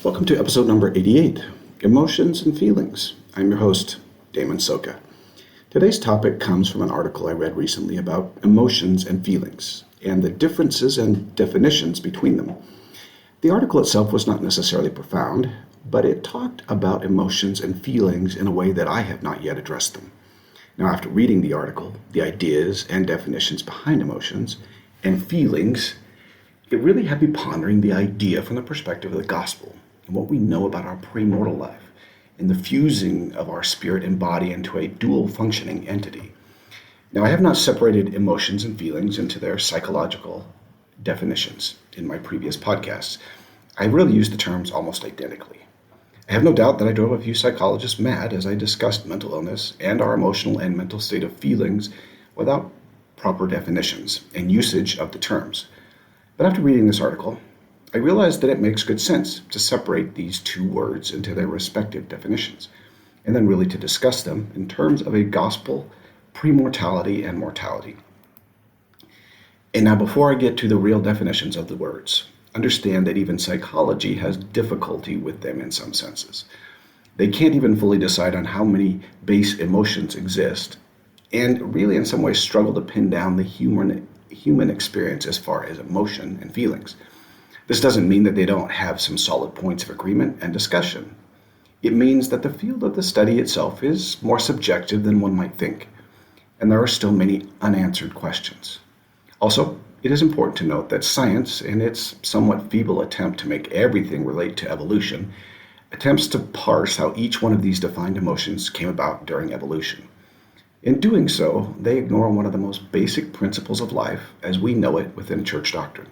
Welcome to episode number 88, Emotions and Feelings. I'm your host, Damon Soka. Today's topic comes from an article I read recently about emotions and feelings and the differences and definitions between them. The article itself was not necessarily profound, but it talked about emotions and feelings in a way that I have not yet addressed them. Now, after reading the article, the ideas and definitions behind emotions and feelings, it really had me pondering the idea from the perspective of the gospel and what we know about our premortal life and the fusing of our spirit and body into a dual functioning entity. Now, I have not separated emotions and feelings into their psychological definitions in my previous podcasts. I really use the terms almost identically. I have no doubt that I drove a few psychologists mad as I discussed mental illness and our emotional and mental state of feelings without proper definitions and usage of the terms. But after reading this article, I realized that it makes good sense to separate these two words into their respective definitions, and then really to discuss them in terms of a gospel premortality and mortality. And now, before I get to the real definitions of the words, understand that even psychology has difficulty with them in some senses. They can't even fully decide on how many base emotions exist, and really in some ways struggle to pin down the human experience as far as emotion and feelings. This doesn't mean that they don't have some solid points of agreement and discussion. It means that the field of the study itself is more subjective than one might think, and there are still many unanswered questions. Also, it is important to note that science, in its somewhat feeble attempt to make everything relate to evolution, attempts to parse how each one of these defined emotions came about during evolution. In doing so, they ignore one of the most basic principles of life as we know it within church doctrine.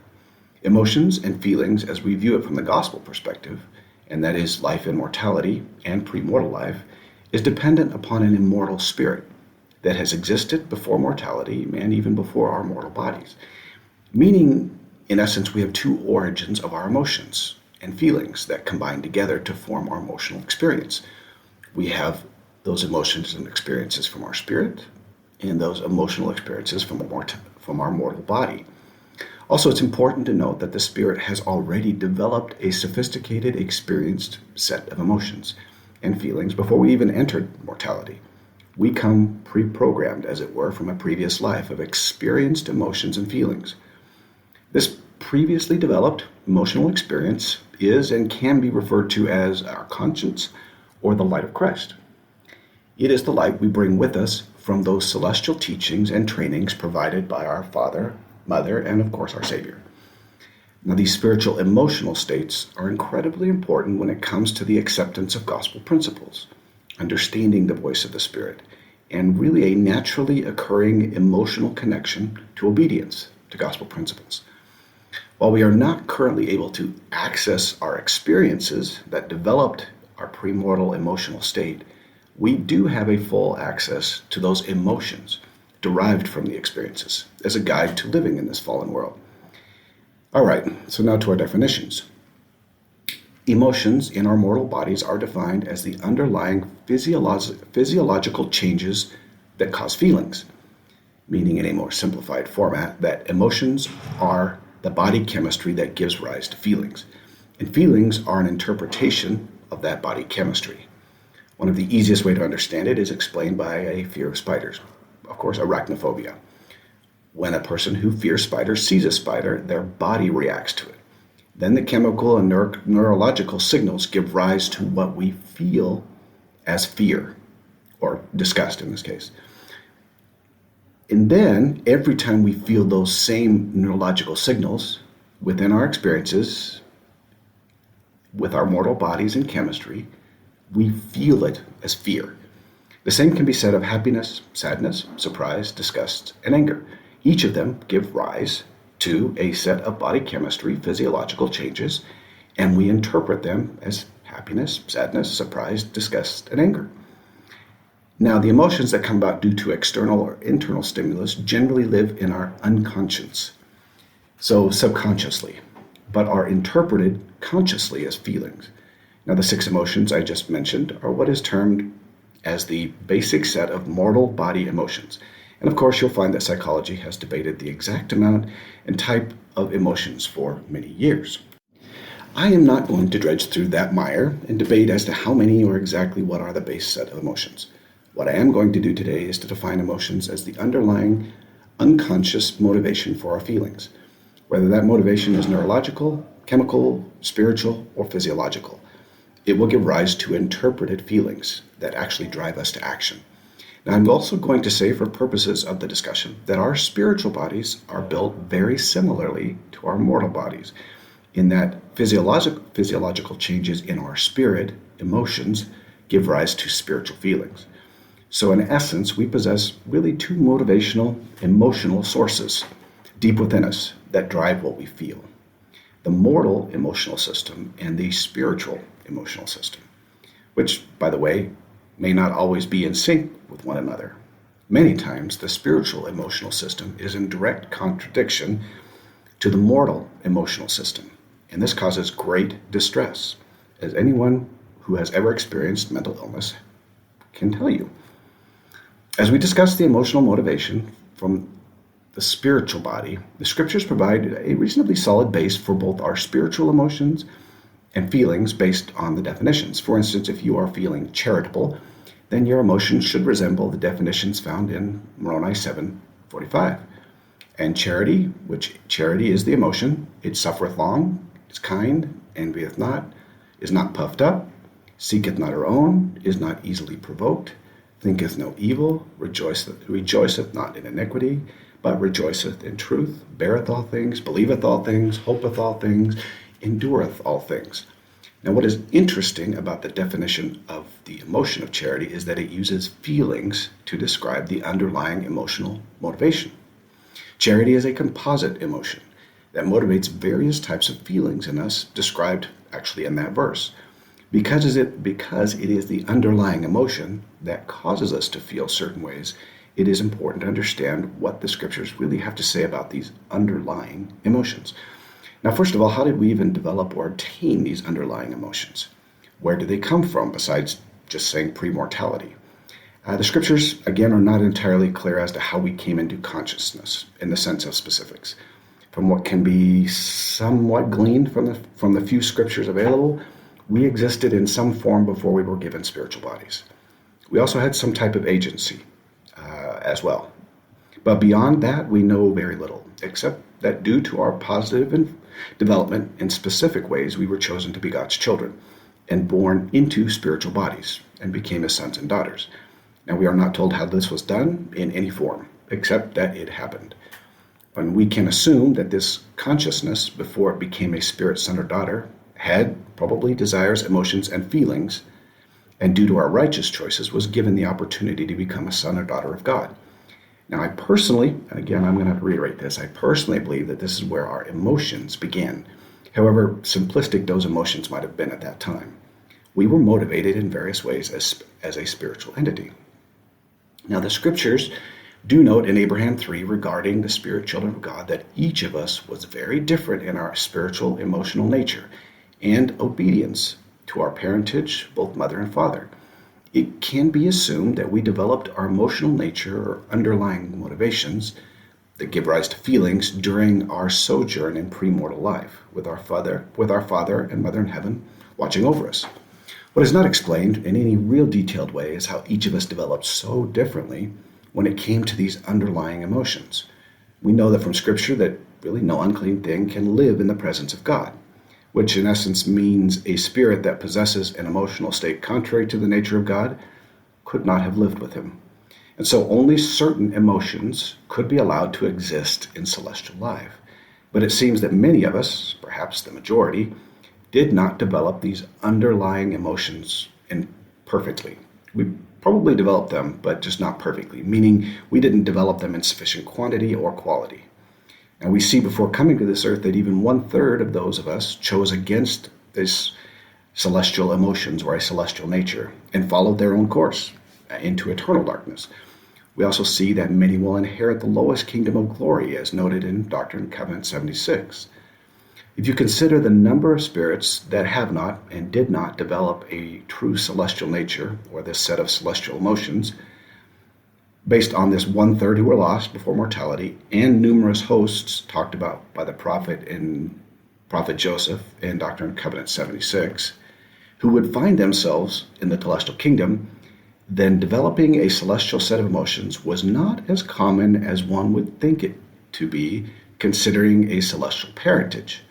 Emotions and feelings, as we view it from the gospel perspective, and that is life in mortality and premortal life, is dependent upon an immortal spirit that has existed before mortality and even before our mortal bodies. Meaning, in essence, we have two origins of our emotions and feelings that combine together to form our emotional experience. We have those emotions and experiences from our spirit and those emotional experiences from our mortal body. Also, it's important to note that the spirit has already developed a sophisticated, experienced set of emotions and feelings before we even entered mortality. We come pre-programmed, as it were, from a previous life of experienced emotions and feelings. This previously developed emotional experience is and can be referred to as our conscience or the light of Christ. It is the light we bring with us from those celestial teachings and trainings provided by our Father, Mother, and of course our Savior. Now, these spiritual emotional states are incredibly important when it comes to the acceptance of gospel principles, understanding the voice of the Spirit, and really a naturally occurring emotional connection to obedience to gospel principles. While we are not currently able to access our experiences that developed our premortal emotional state, we do have a full access to those emotions derived from the experiences as a guide to living in this fallen world. All right, so now to our definitions. Emotions in our mortal bodies are defined as the underlying physiological changes that cause feelings, meaning in a more simplified format that emotions are the body chemistry that gives rise to feelings, and feelings are an interpretation of that body chemistry. One of the easiest way to understand it is explained by a fear of spiders. Of course, arachnophobia. When a person who fears spiders sees a spider, their body reacts to it. Then the chemical and neurological signals give rise to what we feel as fear, or disgust in this case. And then, every time we feel those same neurological signals within our experiences, with our mortal bodies and chemistry, we feel it as fear. The same can be said of happiness, sadness, surprise, disgust, and anger. Each of them give rise to a set of body chemistry, physiological changes, and we interpret them as happiness, sadness, surprise, disgust, and anger. Now, the emotions that come about due to external or internal stimulus generally live in our unconscious, so subconsciously, but are interpreted consciously as feelings. Now, the 6 emotions I just mentioned are what is termed as the basic set of mortal body emotions. And of course, you'll find that psychology has debated the exact amount and type of emotions for many years. I am not going to dredge through that mire and debate as to how many or exactly what are the base set of emotions. What I am going to do today is to define emotions as the underlying unconscious motivation for our feelings, whether that motivation is neurological, chemical, spiritual, or physiological. It will give rise to interpreted feelings that actually drive us to action. Now, I'm also going to say, for purposes of the discussion, that our spiritual bodies are built very similarly to our mortal bodies, in that physiological changes in our spirit, emotions, give rise to spiritual feelings. So in essence, we possess really two motivational, emotional sources deep within us that drive what we feel: the mortal emotional system and the spiritual emotional system, which, by the way, may not always be in sync with one another. Many times, the spiritual emotional system is in direct contradiction to the mortal emotional system, and this causes great distress, as anyone who has ever experienced mental illness can tell you. As we discuss the emotional motivation from the spiritual body, the scriptures provide a reasonably solid base for both our spiritual emotions and feelings based on the definitions. For instance, if you are feeling charitable, then your emotions should resemble the definitions found in Moroni 7:45. And charity, which charity is the emotion, it suffereth long, is kind, envieth not, is not puffed up, seeketh not her own, is not easily provoked, thinketh no evil, rejoiceth not in iniquity, but rejoiceth in truth, beareth all things, believeth all things, hopeth all things, endureth all things. Now, what is interesting about the definition of the emotion of charity is that it uses feelings to describe the underlying emotional motivation. Charity is a composite emotion that motivates various types of feelings in us, described actually in that verse. Because it is the underlying emotion that causes us to feel certain ways, it is important to understand what the scriptures really have to say about these underlying emotions. Now, first of all, how did we even develop or attain these underlying emotions? Where do they come from, besides just saying pre-mortality? The scriptures, again, are not entirely clear as to how we came into consciousness in the sense of specifics. From what can be somewhat gleaned from the few scriptures available, we existed in some form before we were given spiritual bodies. We also had some type of agency as well. But beyond that, we know very little, except that due to our positive development in specific ways, we were chosen to be God's children and born into spiritual bodies and became his sons and daughters. Now, we are not told how this was done in any form, except that it happened. And we can assume that this consciousness, before it became a spirit son or daughter, had probably desires, emotions, and feelings, and due to our righteous choices, was given the opportunity to become a son or daughter of God. Now, I personally, and again, I'm going to have to reiterate this, I personally believe that this is where our emotions began, however simplistic those emotions might have been at that time. We were motivated in various ways as a spiritual entity. Now, the scriptures do note in Abraham 3 regarding the spirit children of God that each of us was very different in our spiritual, emotional nature and obedience to our parentage, both mother and father. It can be assumed that we developed our emotional nature or underlying motivations that give rise to feelings during our sojourn in premortal life with our father and mother in heaven watching over us. What is not explained in any real detailed way is how each of us developed so differently when it came to these underlying emotions. We know that from Scripture that really no unclean thing can live in the presence of God, which in essence means a spirit that possesses an emotional state contrary to the nature of God could not have lived with him. And so only certain emotions could be allowed to exist in celestial life. But it seems that many of us, perhaps the majority, did not develop these underlying emotions perfectly. We probably developed them, but just not perfectly, meaning we didn't develop them in sufficient quantity or quality. And we see before coming to this earth that even 1/3 of those of us chose against this celestial emotions or a celestial nature and followed their own course into eternal darkness. We also see that many will inherit the lowest kingdom of glory, as noted in Doctrine and Covenants 76. If you consider the number of spirits that have not and did not develop a true celestial nature or this set of celestial emotions, based on this 1/3 who were lost before mortality and numerous hosts talked about by the prophet in Prophet Joseph in Doctrine and Covenants 76, who would find themselves in the celestial kingdom, then developing a celestial set of emotions was not as common as one would think it to be, considering a celestial parentage,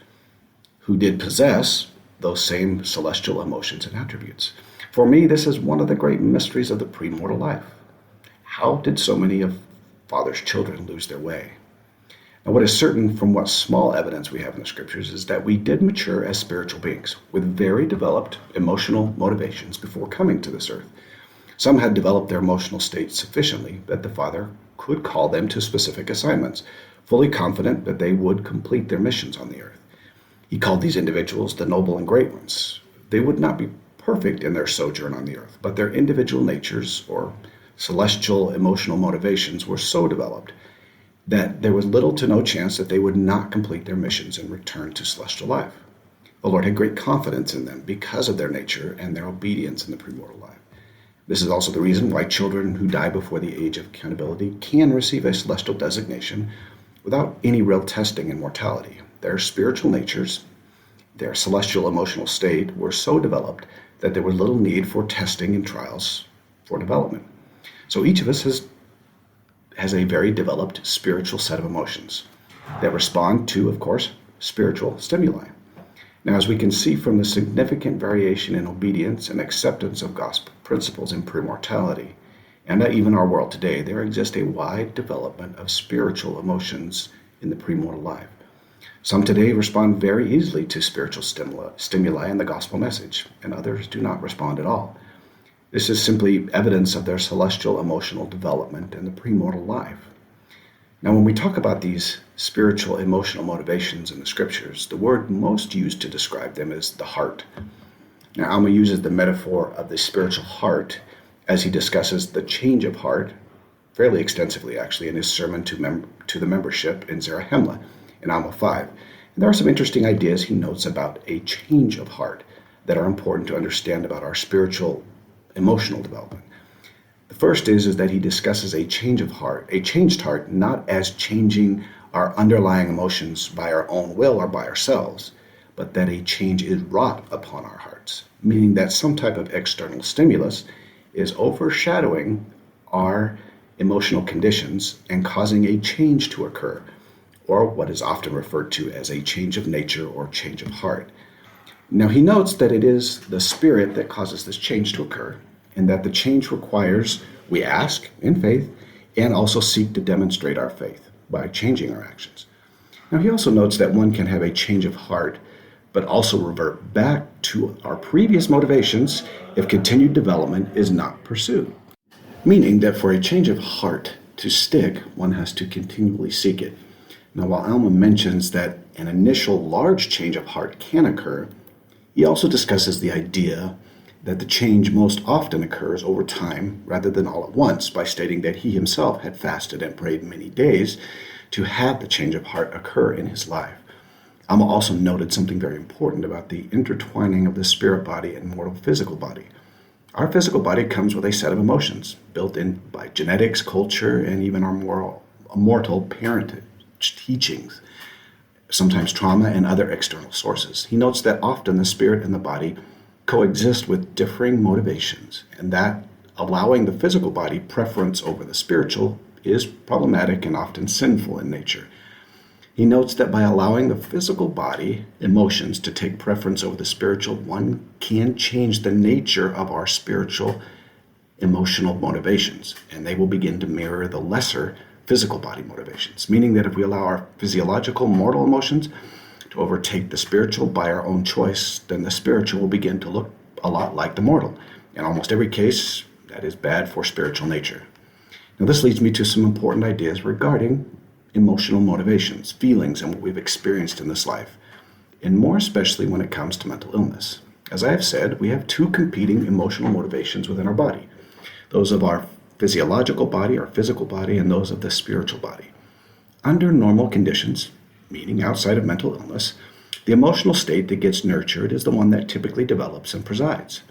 who did possess those same celestial emotions and attributes. For me, this is one of the great mysteries of the premortal life. How did so many of Father's children lose their way? Now, what is certain from what small evidence we have in the scriptures is that we did mature as spiritual beings with very developed emotional motivations before coming to this earth. Some had developed their emotional state sufficiently that the Father could call them to specific assignments, fully confident that they would complete their missions on the earth. He called these individuals the noble and great ones. They would not be perfect in their sojourn on the earth, but their individual natures or celestial emotional motivations were so developed that there was little to no chance that they would not complete their missions and return to celestial life. The Lord had great confidence in them because of their nature and their obedience in the premortal life. This is also the reason why children who die before the age of accountability can receive a celestial designation without any real testing in mortality. Their spiritual natures, their celestial emotional state, were so developed that there was little need for testing and trials for development. So each of us has a very developed spiritual set of emotions that respond to, of course, spiritual stimuli. Now, as we can see from the significant variation in obedience and acceptance of gospel principles in premortality, and even our world today, there exists a wide development of spiritual emotions in the premortal life. Some today respond very easily to spiritual stimuli and the gospel message, and others do not respond at all. This is simply evidence of their celestial emotional development in the premortal life. Now, when we talk about these spiritual emotional motivations in the scriptures, the word most used to describe them is the heart. Now, Alma uses the metaphor of the spiritual heart as he discusses the change of heart fairly extensively, actually, in his sermon to the membership in Zarahemla in Alma 5. And there are some interesting ideas he notes about a change of heart that are important to understand about our spiritual emotional development. The first is that he discusses a changed heart, not as changing our underlying emotions by our own will or by ourselves, but that a change is wrought upon our hearts, meaning that some type of external stimulus is overshadowing our emotional conditions and causing a change to occur, or what is often referred to as a change of nature or change of heart. Now, he notes that it is the Spirit that causes this change to occur, and that the change requires we ask in faith and also seek to demonstrate our faith by changing our actions. Now, he also notes that one can have a change of heart, but also revert back to our previous motivations if continued development is not pursued. Meaning that for a change of heart to stick, one has to continually seek it. Now, while Alma mentions that an initial large change of heart can occur, he also discusses the idea that the change most often occurs over time rather than all at once, by stating that he himself had fasted and prayed many days to have the change of heart occur in his life. Alma also noted something very important about the intertwining of the spirit body and mortal physical body. Our physical body comes with a set of emotions built in by genetics, culture, and even our mortal parentage teachings, sometimes trauma and other external sources. He notes that often the spirit and the body coexist with differing motivations, and that allowing the physical body preference over the spiritual is problematic and often sinful in nature. He notes that by allowing the physical body emotions to take preference over the spiritual, one can change the nature of our spiritual emotional motivations, and they will begin to mirror the lesser physical body motivations, meaning that if we allow our physiological mortal emotions to overtake the spiritual by our own choice, then the spiritual will begin to look a lot like the mortal. In almost every case, that is bad for spiritual nature. Now, this leads me to some important ideas regarding emotional motivations, feelings, and what we've experienced in this life, and more especially when it comes to mental illness. As I have said, we have two competing emotional motivations within our body, those of our physiological body, our physical body, and those of the spiritual body. Under normal conditions, meaning outside of mental illness, the emotional state that gets nurtured is the one that typically develops and presides,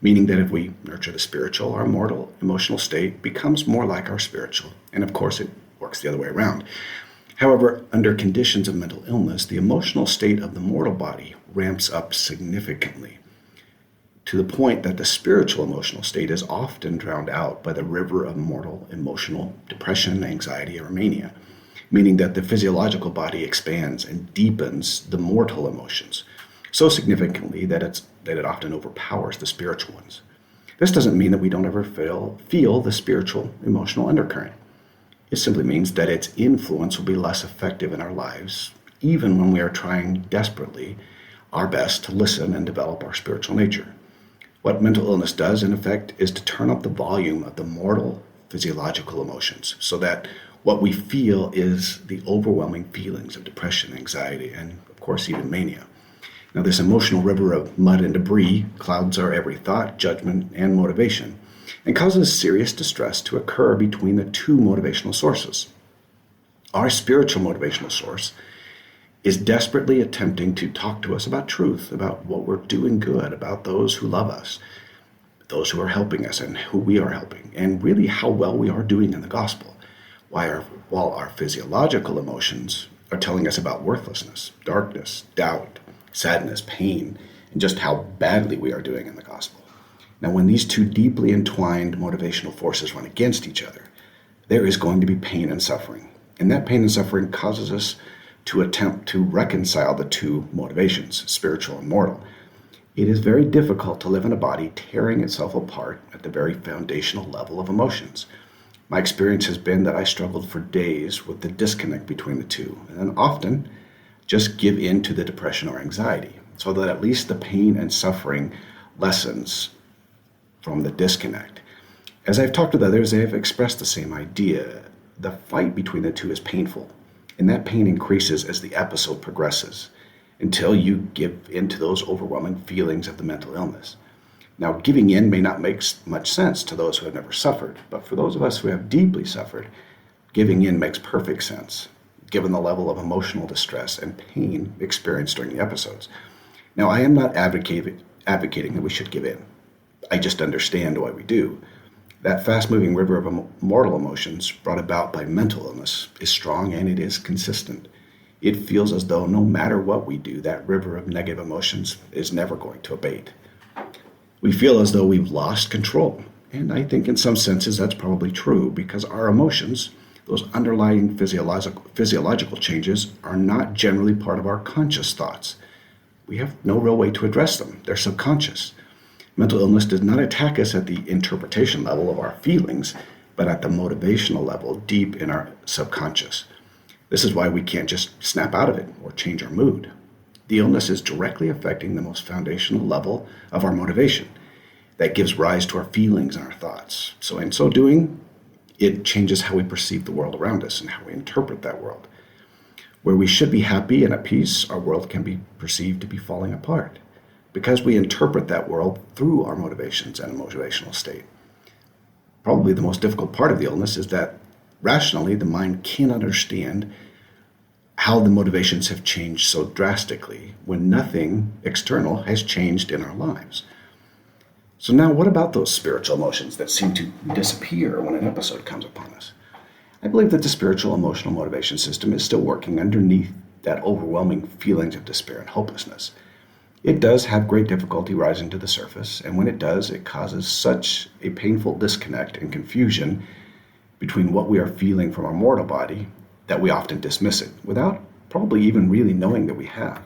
meaning that if we nurture the spiritual, our mortal emotional state becomes more like our spiritual. And of course, it works the other way around. However, under conditions of mental illness, the emotional state of the mortal body ramps up significantly to the point that the spiritual emotional state is often drowned out by the river of mortal emotional depression, anxiety, or mania, meaning that the physiological body expands and deepens the mortal emotions so significantly that it often overpowers the spiritual ones. This doesn't mean that we don't ever feel the spiritual emotional undercurrent. It simply means that its influence will be less effective in our lives, even when we are trying desperately our best to listen and develop our spiritual nature. What mental illness does, in effect, is to turn up the volume of the mortal physiological emotions so that what we feel is the overwhelming feelings of depression, anxiety, and, of course, even mania. Now, this emotional river of mud and debris clouds our every thought, judgment, and motivation, and causes serious distress to occur between the two motivational sources. Our spiritual motivational source is desperately attempting to talk to us about truth, about what we're doing good, about those who love us, those who are helping us and who we are helping, and really how well we are doing in the gospel, while our physiological emotions are telling us about worthlessness, darkness, doubt, sadness, pain, and just how badly we are doing in the gospel. Now, when these two deeply entwined motivational forces run against each other, there is going to be pain and suffering. And that pain and suffering causes us to attempt to reconcile the two motivations, spiritual and mortal. It is very difficult to live in a body tearing itself apart at the very foundational level of emotions. My experience has been that I struggled for days with the disconnect between the two, and often just give in to the depression or anxiety, so that at least the pain and suffering lessens from the disconnect. As I've talked with others, they have expressed the same idea. The fight between the two is painful, and that pain increases as the episode progresses until you give in to those overwhelming feelings of the mental illness. Now, giving in may not make much sense to those who have never suffered, but for those of us who have deeply suffered, giving in makes perfect sense, given the level of emotional distress and pain experienced during the episodes. Now, I am not advocating that we should give in. I just understand why we do. That fast-moving river of mortal emotions brought about by mental illness is strong and it is consistent. It feels as though no matter what we do, that river of negative emotions is never going to abate. We feel as though we've lost control, and I think in some senses that's probably true because our emotions, those underlying physiological changes, are not generally part of our conscious thoughts. We have no real way to address them. They're subconscious. Mental illness does not attack us at the interpretation level of our feelings, but at the motivational level deep in our subconscious. This is why we can't just snap out of it or change our mood. The illness is directly affecting the most foundational level of our motivation that gives rise to our feelings and our thoughts. So in so doing, it changes how we perceive the world around us and how we interpret that world. Where we should be happy and at peace, our world can be perceived to be falling apart because we interpret that world through our motivations and motivational state. Probably the most difficult part of the illness is that rationally the mind can't understand how the motivations have changed so drastically when nothing external has changed in our lives. So now what about those spiritual emotions that seem to disappear when an episode comes upon us? I believe that the spiritual emotional motivation system is still working underneath that overwhelming feelings of despair and hopelessness. It does have great difficulty rising to the surface, and when it does, it causes such a painful disconnect and confusion between what we are feeling from our mortal body that we often dismiss it without probably even really knowing that we have.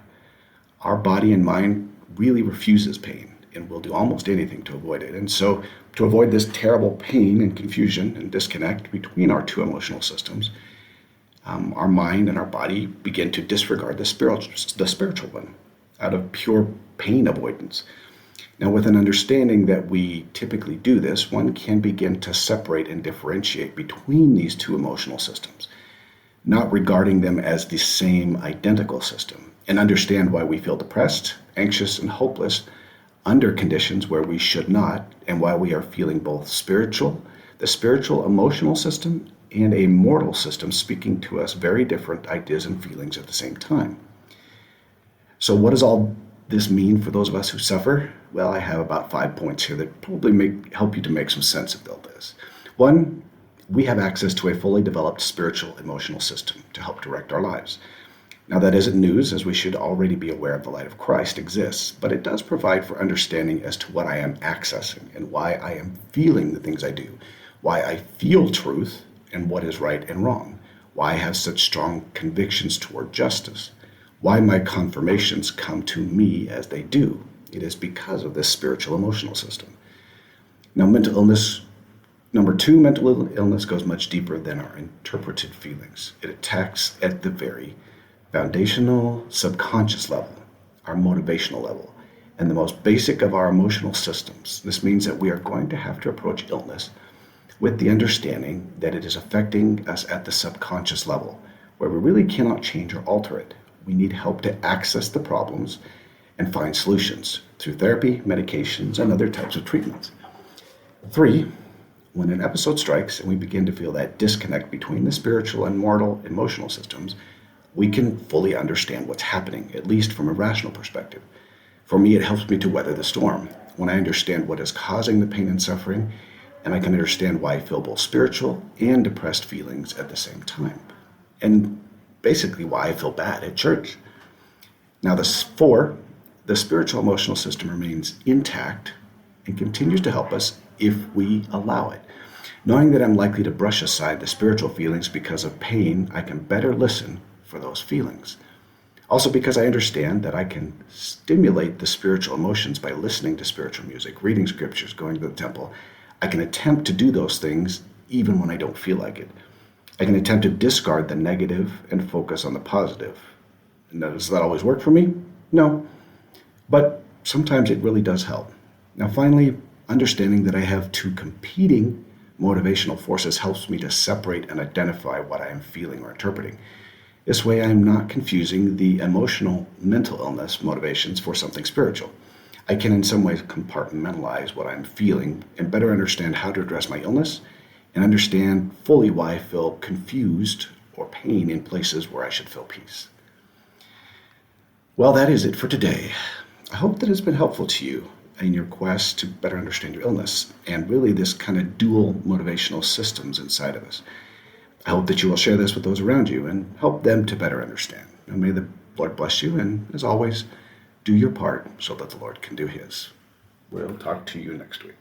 Our body and mind really refuses pain and will do almost anything to avoid it. And so to avoid this terrible pain and confusion and disconnect between our two emotional systems, our mind and our body begin to disregard the spiritual one out of pure pain avoidance. Now, with an understanding that we typically do this, one can begin to separate and differentiate between these two emotional systems, not regarding them as the same identical system, and understand why we feel depressed, anxious, and hopeless under conditions where we should not, and why we are feeling both the spiritual emotional system, and a mortal system speaking to us very different ideas and feelings at the same time. So what does all this mean for those of us who suffer? Well, I have about 5 points here that probably help you to make some sense of all this. One, we have access to a fully developed spiritual emotional system to help direct our lives. Now, that isn't news, as we should already be aware of the light of Christ exists, but it does provide for understanding as to what I am accessing and why I am feeling the things I do, why I feel truth and what is right and wrong, why I have such strong convictions toward justice, why my confirmations come to me as they do. It is because of this spiritual emotional system. Now, mental illness, number two, mental illness goes much deeper than our interpreted feelings. It attacks at the very foundational subconscious level, our motivational level, and the most basic of our emotional systems. This means that we are going to have to approach illness with the understanding that it is affecting us at the subconscious level, where we really cannot change or alter it. We need help to access the problems and find solutions through therapy, medications, and other types of treatments. 3, when an episode strikes and we begin to feel that disconnect between the spiritual and mortal emotional systems, we can fully understand what's happening, at least from a rational perspective. For me, it helps me to weather the storm. When I understand what is causing the pain and suffering, and I can understand why I feel both spiritual and depressed feelings at the same time. And basically why I feel bad at church. Now, 4, the spiritual emotional system remains intact and continues to help us if we allow it. Knowing that I'm likely to brush aside the spiritual feelings because of pain, I can better listen for those feelings. Also, because I understand that I can stimulate the spiritual emotions by listening to spiritual music, reading scriptures, going to the temple, I can attempt to do those things even when I don't feel like it. I can attempt to discard the negative and focus on the positive. And does that always work for me? No. But sometimes it really does help. Now, finally, understanding that I have two competing motivational forces helps me to separate and identify what I am feeling or interpreting. This way, I am not confusing the emotional mental illness motivations for something spiritual. I can in some ways compartmentalize what I'm feeling and better understand how to address my illness and understand fully why I feel confused or pain in places where I should feel peace. Well, that is it for today. I hope that it's been helpful to you in your quest to better understand your illness and really this kind of dual motivational systems inside of us. I hope that you will share this with those around you and help them to better understand. And may the Lord bless you, and as always, do your part so that the Lord can do his. We'll talk to you next week.